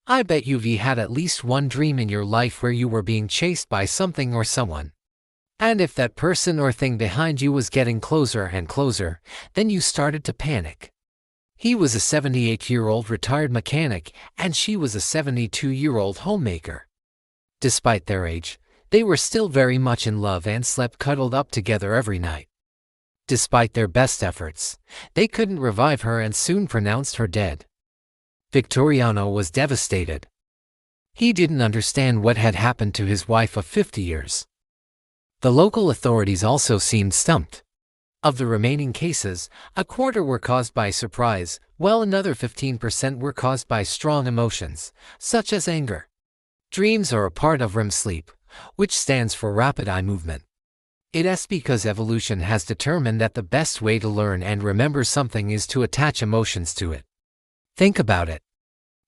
I bet you've had at least one dream in your life where you were being chased by something or someone. And if that person or thing behind you was getting closer and closer, then you started to panic. He was a 78-year-old retired mechanic, and she was a 72-year-old homemaker. Despite their age, they were still very much in love and slept cuddled up together every night. Despite their best efforts, they couldn't revive her and soon pronounced her dead. Victoriano was devastated. He didn't understand what had happened to his wife of 50 years. The local authorities also seemed stumped. Of the remaining cases, a quarter were caused by surprise, while another 15% were caused by strong emotions, such as anger. Dreams are a part of REM sleep, which stands for rapid eye movement. It's because evolution has determined that the best way to learn and remember something is to attach emotions to it. Think about it.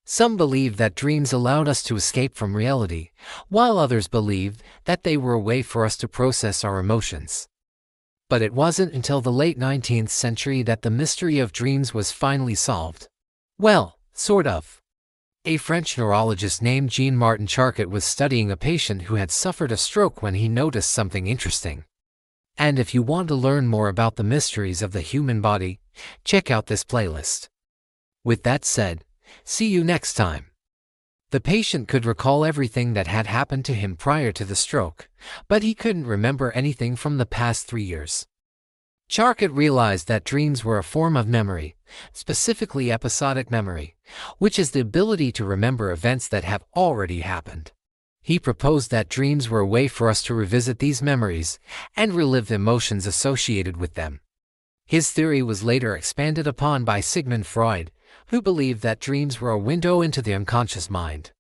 Some believe that dreams allowed us to escape from reality, while others believed that they were a way for us to process our emotions. But it wasn't until the late 19th century that the mystery of dreams was finally solved. Well, sort of. A French neurologist named Jean-Martin Charcot was studying a patient who had suffered a stroke when he noticed something interesting. And if you want to learn more about the mysteries of the human body, check out this playlist. With that said, see you next time. The patient could recall everything that had happened to him prior to the stroke, but he couldn't remember anything from the past 3 years. Charcot realized that dreams were a form of memory, specifically episodic memory, which is the ability to remember events that have already happened. He proposed that dreams were a way for us to revisit these memories and relive the emotions associated with them. His theory was later expanded upon by Sigmund Freud, who believed that dreams were a window into the unconscious mind.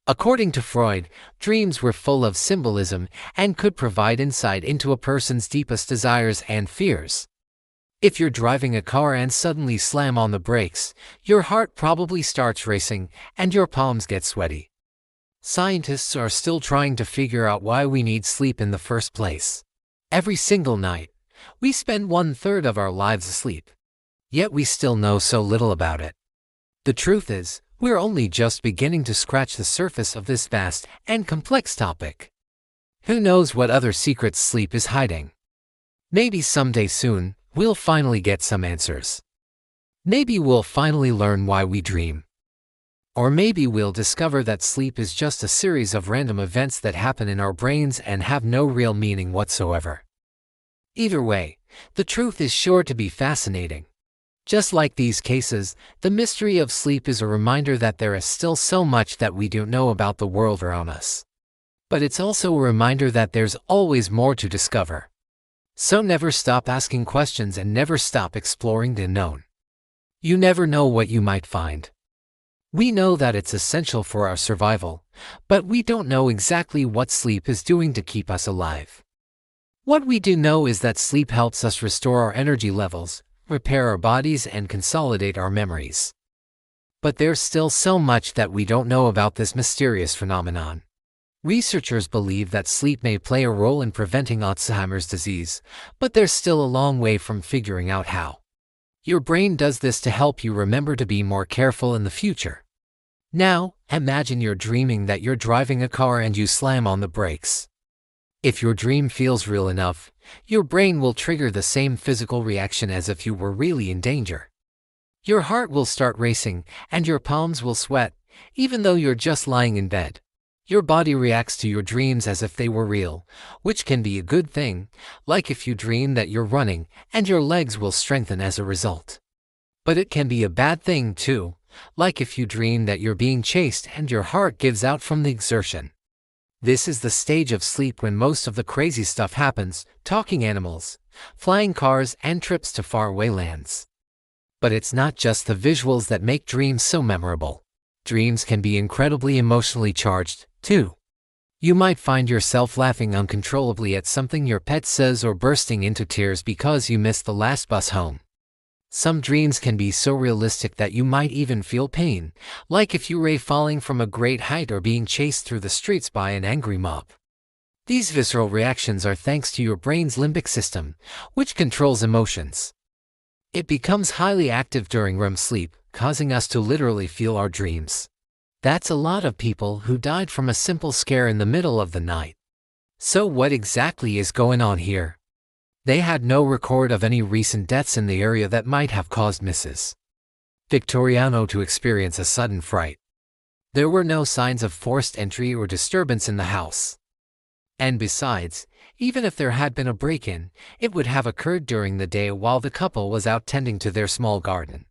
According to Freud, dreams were full of symbolism and could provide insight into a person's deepest desires and fears. If you're driving a car and suddenly slam on the brakes, your heart probably starts racing and your palms get sweaty. Scientists are still trying to figure out why we need sleep in the first place. Every single night, we spend 1/3 of our lives asleep. Yet we still know so little about it. The truth is, we're only just beginning to scratch the surface of this vast and complex topic. Who knows what other secrets sleep is hiding? Maybe someday soon, we'll finally get some answers. Maybe we'll finally learn why we dream. Or maybe we'll discover that sleep is just a series of random events that happen in our brains and have no real meaning whatsoever. Either way, the truth is sure to be fascinating. Just like these cases, the mystery of sleep is a reminder that there is still so much that we don't know about the world around us. But it's also a reminder that there's always more to discover. So never stop asking questions and never stop exploring the unknown. You never know what you might find. We know that it's essential for our survival, but we don't know exactly what sleep is doing to keep us alive. What we do know is that sleep helps us restore our energy levels, repair our bodies, and consolidate our memories. But there's still so much that we don't know about this mysterious phenomenon. Researchers believe that sleep may play a role in preventing Alzheimer's disease, but there's still a long way from figuring out how. Your brain does this to help you remember to be more careful in the future. Now, imagine you're dreaming that you're driving a car and you slam on the brakes. If your dream feels real enough, your brain will trigger the same physical reaction as if you were really in danger. Your heart will start racing and your palms will sweat, even though you're just lying in bed. Your body reacts to your dreams as if they were real, which can be a good thing, like if you dream that you're running and your legs will strengthen as a result. But it can be a bad thing too, like if you dream that you're being chased and your heart gives out from the exertion. This is the stage of sleep when most of the crazy stuff happens: talking animals, flying cars, and trips to faraway lands. But it's not just the visuals that make dreams so memorable. Dreams can be incredibly emotionally charged, too. You might find yourself laughing uncontrollably at something your pet says or bursting into tears because you missed the last bus home. Some dreams can be so realistic that you might even feel pain, like if you were falling from a great height or being chased through the streets by an angry mob. These visceral reactions are thanks to your brain's limbic system, which controls emotions. It becomes highly active during REM sleep, causing us to literally feel our dreams. That's a lot of people who died from a simple scare in the middle of the night. So what exactly is going on here? They had no record of any recent deaths in the area that might have caused Mrs. Victoriano to experience a sudden fright. There were no signs of forced entry or disturbance in the house. And besides, even if there had been a break-in, it would have occurred during the day while the couple was out tending to their small garden.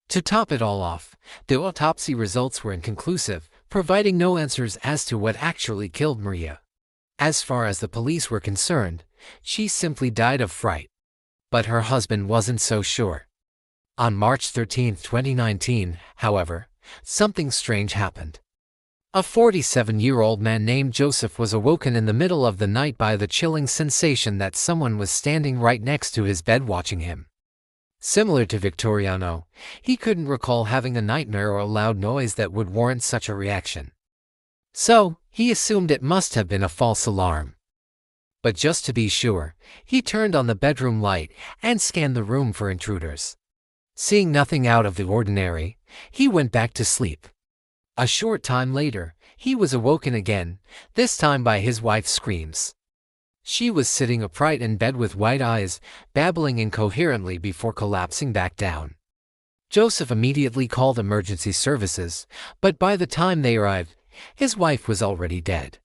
To top it all off, the autopsy results were inconclusive, providing no answers as to what actually killed Maria. As far as the police were concerned, she simply died of fright. But her husband wasn't so sure. On March 13, 2019, however, something strange happened. A 47-year-old man named Joseph was awoken in the middle of the night by the chilling sensation that someone was standing right next to his bed watching him. Similar to Victoriano, he couldn't recall having a nightmare or a loud noise that would warrant such a reaction. So, he assumed it must have been a false alarm. But just to be sure, he turned on the bedroom light and scanned the room for intruders. Seeing nothing out of the ordinary, he went back to sleep. A short time later, he was awoken again, this time by his wife's screams. She was sitting upright in bed with wide eyes, babbling incoherently before collapsing back down. Joseph immediately called emergency services, but by the time they arrived, his wife was already dead.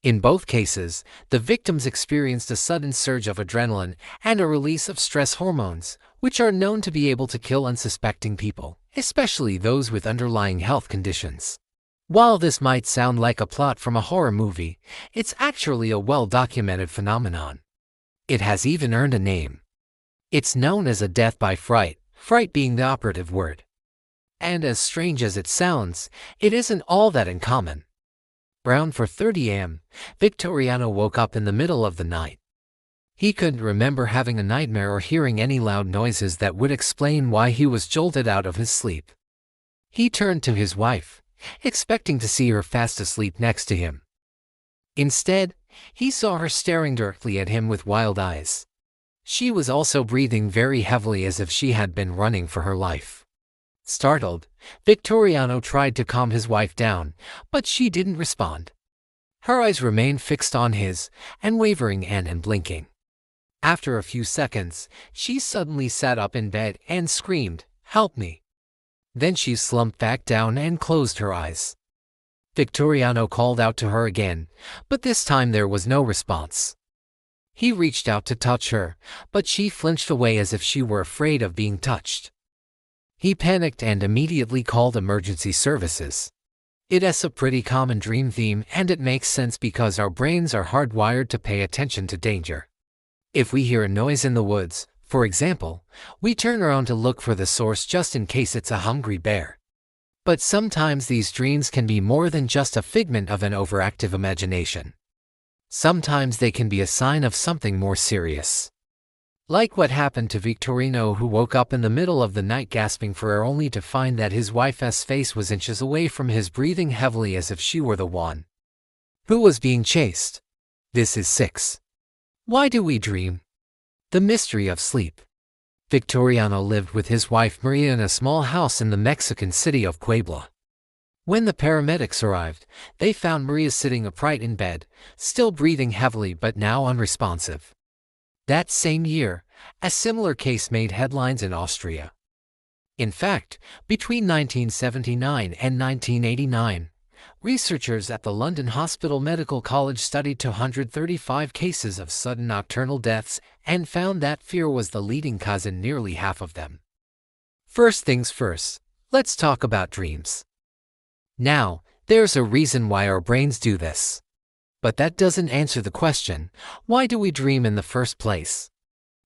In both cases, the victims experienced a sudden surge of adrenaline and a release of stress hormones, which are known to be able to kill unsuspecting people, especially those with underlying health conditions. While this might sound like a plot from a horror movie, it's actually a well-documented phenomenon. It has even earned a name. It's known as a death by fright, fright being the operative word. And as strange as it sounds, it isn't all that uncommon. Around 4:30 a.m., Victoriano woke up in the middle of the night. He couldn't remember having a nightmare or hearing any loud noises that would explain why he was jolted out of his sleep. He turned to his wife, expecting to see her fast asleep next to him. Instead, he saw her staring directly at him with wild eyes. She was also breathing very heavily as if she had been running for her life. Startled, Victoriano tried to calm his wife down, but she didn't respond. Her eyes remained fixed on his, and wavering and blinking. After a few seconds, she suddenly sat up in bed and screamed, "Help me!" Then she slumped back down and closed her eyes. Victoriano called out to her again, but this time there was no response. He reached out to touch her, but she flinched away as if she were afraid of being touched. He panicked and immediately called emergency services. It's a pretty common dream theme, and it makes sense because our brains are hardwired to pay attention to danger. If we hear a noise in the woods, for example, we turn around to look for the source just in case it's a hungry bear. But sometimes these dreams can be more than just a figment of an overactive imagination. Sometimes they can be a sign of something more serious. Like what happened to Victorino, who woke up in the middle of the night gasping for air only to find that his wife's face was inches away from his, breathing heavily as if she were the one who was being chased. This is 6. Why do we dream? The mystery of sleep. Victoriano lived with his wife Maria in a small house in the Mexican city of Puebla. When the paramedics arrived, they found Maria sitting upright in bed, still breathing heavily but now unresponsive. That same year, a similar case made headlines in Austria. In fact, between 1979 and 1989, researchers at the London Hospital Medical College studied 235 cases of sudden nocturnal deaths and found that fear was the leading cause in nearly half of them. First things first, let's talk about dreams. Now, there's a reason why our brains do this. But that doesn't answer the question, why do we dream in the first place?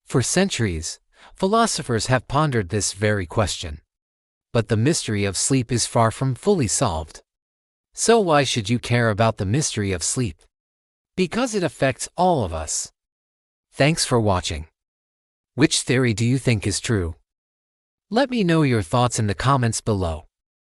For centuries, philosophers have pondered this very question. But the mystery of sleep is far from fully solved. So why should you care about the mystery of sleep? Because it affects all of us. Thanks for watching. Which theory do you think is true? Let me know your thoughts in the comments below.